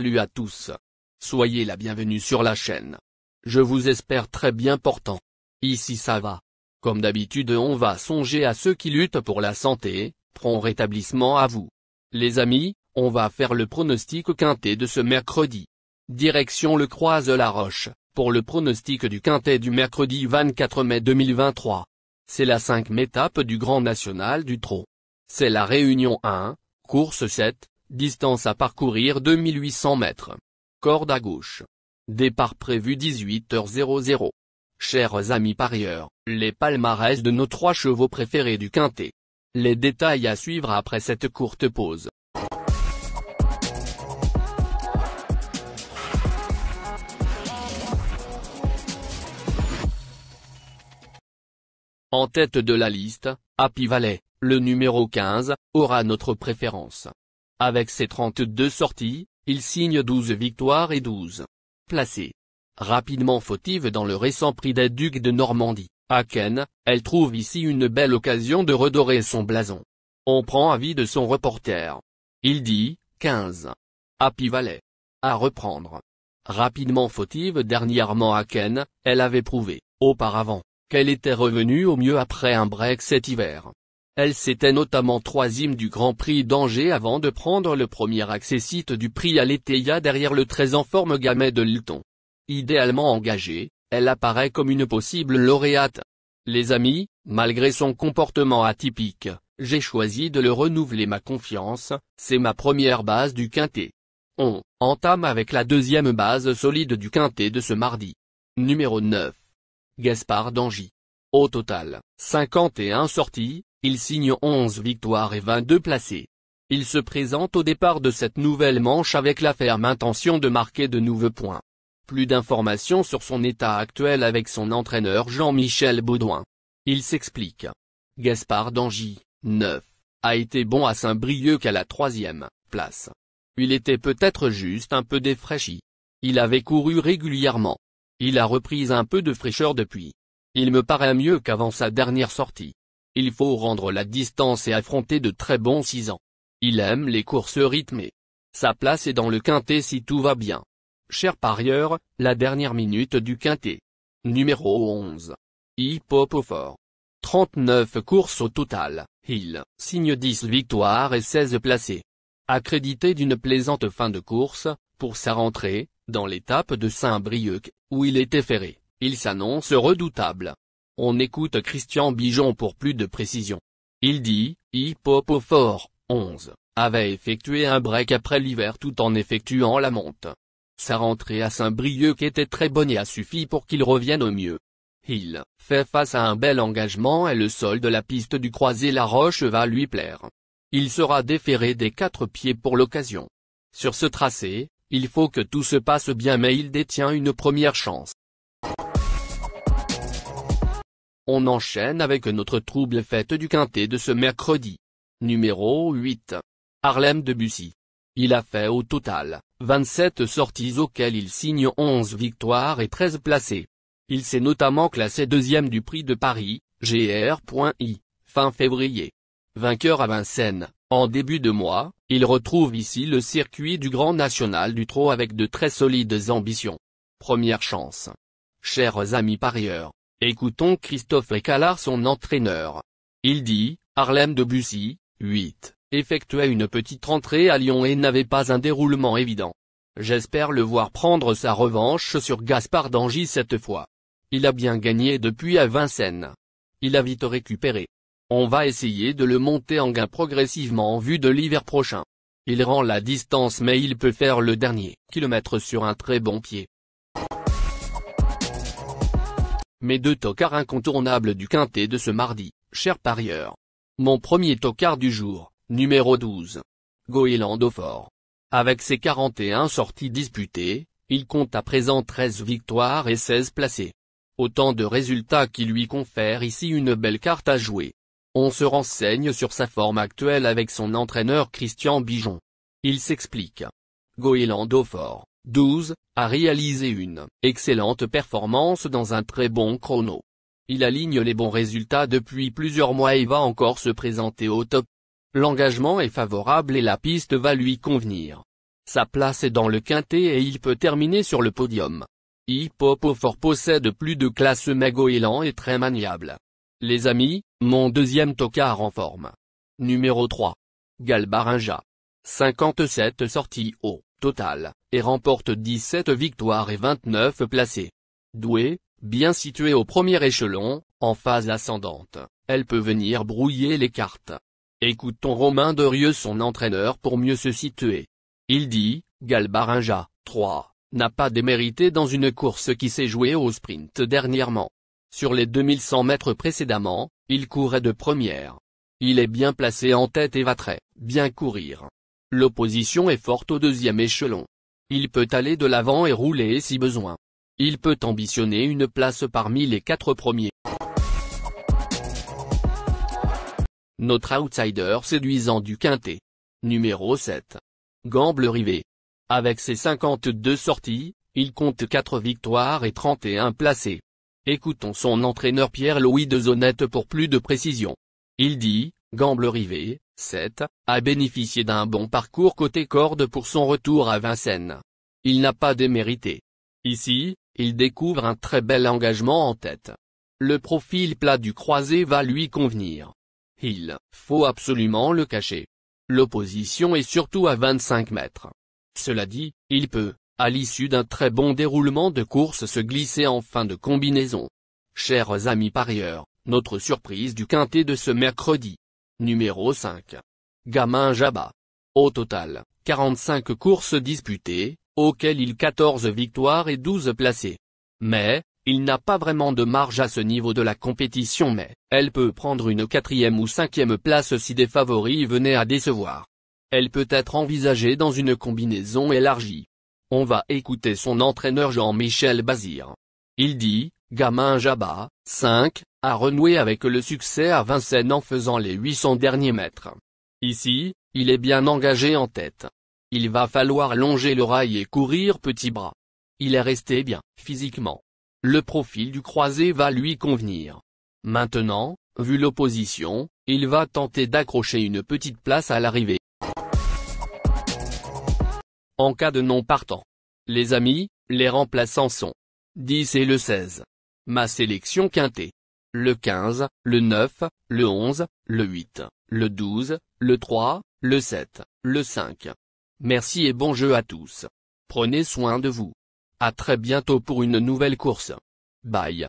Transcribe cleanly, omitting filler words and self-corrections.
Salut à tous. Soyez la bienvenue sur la chaîne. Je vous espère très bien portant. Ici ça va. Comme d'habitude on va songer à ceux qui luttent pour la santé, prompt rétablissement à vous. Les amis, on va faire le pronostic quintet de ce mercredi. Direction le Croise-la-Roche, pour le pronostic du quintet du mercredi 24 mai 2023. C'est la 5e étape du Grand National du Trot. C'est la Réunion 1, course 7, distance à parcourir 2800 mètres. Corde à gauche. Départ prévu 18h00. Chers amis parieurs, les palmarès de nos 3 chevaux préférés du quintet. Les détails à suivre après cette courte pause. En tête de la liste, Happy Valley, le numéro 15, aura notre préférence. Avec ses 32 sorties, il signe 12 victoires et 12 placés. Rapidement fautive dans le récent prix des Ducs de Normandie, à Cannes, elle trouve ici une belle occasion de redorer son blason. On prend avis de son reporter. Il dit, 15. Happy Valley. À reprendre. Rapidement fautive dernièrement à Cannes, elle avait prouvé, auparavant, qu'elle était revenue au mieux après un break cet hiver. Elle s'était notamment 3e du Grand Prix d'Angers avant de prendre le premier accessite du prix Aletheia derrière le très en forme Gamay de Lilton. Idéalement engagée, elle apparaît comme une possible lauréate. Les amis, malgré son comportement atypique, j'ai choisi de le renouveler ma confiance, c'est ma première base du quintet. On entame avec la 2e base solide du quintet de ce mardi. Numéro 9. Gaspard d'Angy. Au total, 51 sorties, il signe 11 victoires et 22 placés. Il se présente au départ de cette nouvelle manche avec la ferme intention de marquer de nouveaux points. Plus d'informations sur son état actuel avec son entraîneur Jean-Michel Baudouin. Il s'explique. Gaspard d'Angy, 9, a été bon à Saint-Brieuc qu'à la 3e place. Il était peut-être juste un peu défraîchi. Il avait couru régulièrement. Il a repris un peu de fraîcheur depuis. Il me paraît mieux qu'avant sa dernière sortie. Il faut rendre la distance et affronter de très bons 6 ans. Il aime les courses rythmées. Sa place est dans le quintet si tout va bien. Cher parieur, la dernière minute du quintet. Numéro 11. Hippopophore. 39 courses au total, il signe 10 victoires et 16 placés. Accrédité d'une plaisante fin de course, pour sa rentrée, dans l'étape de Saint-Brieuc, où il était ferré, il s'annonce redoutable. On écoute Christian Bijon pour plus de précision. Il dit, Hippopophore, 11, avait effectué un break après l'hiver tout en effectuant la monte. Sa rentrée à Saint-Brieuc était très bonne et a suffi pour qu'il revienne au mieux. Il fait face à un bel engagement et le sol de la piste du Croisé-la-Roche va lui plaire. Il sera déféré des 4 pieds pour l'occasion. Sur ce tracé, il faut que tout se passe bien mais il détient une première chance. On enchaîne avec notre trouble fête du quintet de ce mercredi. Numéro 8. Harlem de Bussy. Il a fait au total 27 sorties auxquelles il signe 11 victoires et 13 placés. Il s'est notamment classé 2e du prix de Paris, GR.I, fin février. Vainqueur à Vincennes, en début de mois, il retrouve ici le circuit du Grand National du Trot avec de très solides ambitions. Première chance. Chers amis parieurs, écoutons Christophe Récalard son entraîneur. Il dit, Harlem de Bussy, 8, effectuait une petite rentrée à Lyon et n'avait pas un déroulement évident. J'espère le voir prendre sa revanche sur Gaspard d'Angy cette fois. Il a bien gagné depuis à Vincennes. Il a vite récupéré. On va essayer de le monter en gain progressivement en vue de l'hiver prochain. Il rend la distance mais il peut faire le dernier kilomètre sur un très bon pied. Mes 2 tocards incontournables du quintet de ce mardi, chers parieurs. Mon premier tocard du jour, numéro 12. Goéland au fort. Avec ses 41 sorties disputées, il compte à présent 13 victoires et 16 placés. Autant de résultats qui lui confèrent ici une belle carte à jouer. On se renseigne sur sa forme actuelle avec son entraîneur Christian Bijon. Il s'explique. Goéland au fort, 12, a réalisé une excellente performance dans un très bon chrono. Il aligne les bons résultats depuis plusieurs mois et va encore se présenter au top. L'engagement est favorable et la piste va lui convenir. Sa place est dans le quintet et il peut terminer sur le podium. Hippopofort possède plus de classe mais goéland est très maniable. Les amis, mon deuxième tocard en forme. Numéro 3. Galbarinja. 57 sorties au total, et remporte 17 victoires et 29 placés. Douée, bien située au premier échelon, en phase ascendante, elle peut venir brouiller les cartes. Écoutons Romain Derieux, son entraîneur, pour mieux se situer. Il dit, Galbarinja, 3, n'a pas démérité dans une course qui s'est jouée au sprint dernièrement. Sur les 2100 mètres précédemment, il courait de première. Il est bien placé en tête et va très bien courir. L'opposition est forte au deuxième échelon. Il peut aller de l'avant et rouler si besoin. Il peut ambitionner une place parmi les 4 premiers. Notre outsider séduisant du quintet. Numéro 7. Gamble Rivet. Avec ses 52 sorties, il compte 4 victoires et 31 placés. Écoutons son entraîneur Pierre-Louis Dezonnette pour plus de précision. Il dit, Gamble Rivet, 7, a bénéficié d'un bon parcours côté corde pour son retour à Vincennes. Il n'a pas démérité. Ici, il découvre un très bel engagement en tête. Le profil plat du croisé va lui convenir. Il faut absolument le cacher. L'opposition est surtout à 25 mètres. Cela dit, il peut, à l'issue d'un très bon déroulement de course, se glisser en fin de combinaison. Chers amis parieurs, notre surprise du quintet de ce mercredi. Numéro 5. Gamin Jabba. Au total, 45 courses disputées, auxquelles il 14 victoires et 12 placés. Mais, il n'a pas vraiment de marge à ce niveau de la compétition, mais elle peut prendre une 4e ou 5e place si des favoris venaient à décevoir. Elle peut être envisagée dans une combinaison élargie. On va écouter son entraîneur Jean-Michel Bazir. Il dit, Gamin Jabba, 5, a renoué avec le succès à Vincennes en faisant les 800 derniers mètres. Ici, il est bien engagé en tête. Il va falloir longer le rail et courir petit bras. Il est resté bien, physiquement. Le profil du croisé va lui convenir. Maintenant, vu l'opposition, il va tenter d'accrocher une petite place à l'arrivée. En cas de non partant. Les amis, les remplaçants sont 10 et le 16. Ma sélection quintet. Le 15, le 9, le 11, le 8, le 12, le 3, le 7, le 5. Merci et bon jeu à tous. Prenez soin de vous. À très bientôt pour une nouvelle course. Bye.